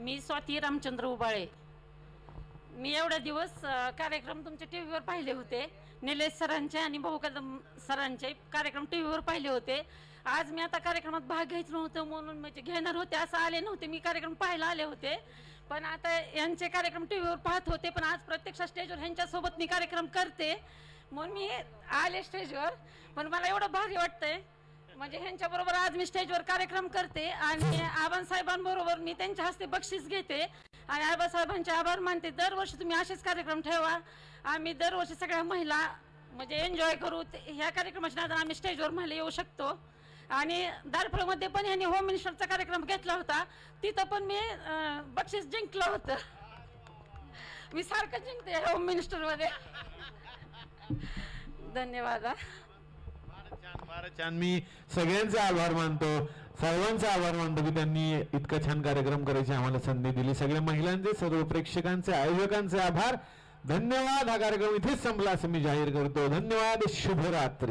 मी स्वाती रामचंद्र उबाळे. मी एवढ्या दिवस कार्यक्रम तुमच्या टी व्हीवर पाहिले होते. निलेश सरांचे आणि भाऊ कदम सरांचे कार्यक्रम टी व्हीवर पाहिले होते. आज मी आता कार्यक्रमात भाग घ्यायचं नव्हतं म्हणून म्हणजे घेणार होते असं आले नव्हते. मी कार्यक्रम पाहायला आले होते, पण आता यांचे कार्यक्रम टी व्हीवर पाहत होते. पण आज प्रत्यक्ष स्टेजवर ह्यांच्यासोबत मी कार्यक्रम करते म्हणून मी आले स्टेजवर. पण मला एवढं भारी वाटतंय म्हणजे ह्यांच्याबरोबर आज मी स्टेजवर कार्यक्रम करते आणि आबासाहेबांबरोबर मी त्यांच्या हस्ते बक्षीस घेते आणि आबासाहेबांचे आभार मानते. दरवर्षी तुम्ही असेच कार्यक्रम ठेवा. आम्ही दरवर्षी सगळ्या महिला म्हणजे एन्जॉय करू. ह्या कार्यक्रमाच्या नादाने आम्ही स्टेजवर महिला येऊ शकतो. आणि दारफळमध्ये पण यांनी होम मिनिस्टरचा कार्यक्रम घेतला होता, तिथं पण मी बक्षीस जिंकलं होतं. मी सारखं जिंकते होम मिनिस्टरमध्ये. धन्यवाद. फार छान. मी सगळ्यांचे आभार मानतो, सर्वांचे आभार मानतो की त्यांनी इतका छान कार्यक्रम करायची आम्हाला संधी दिली. सगळ्या महिलांचे, सर्व प्रेक्षकांचे, आयोजकांचे आभार. धन्यवाद. हा कार्यक्रम इथेच संपला असं मी जाहीर करतो. धन्यवाद. शुभरात्री.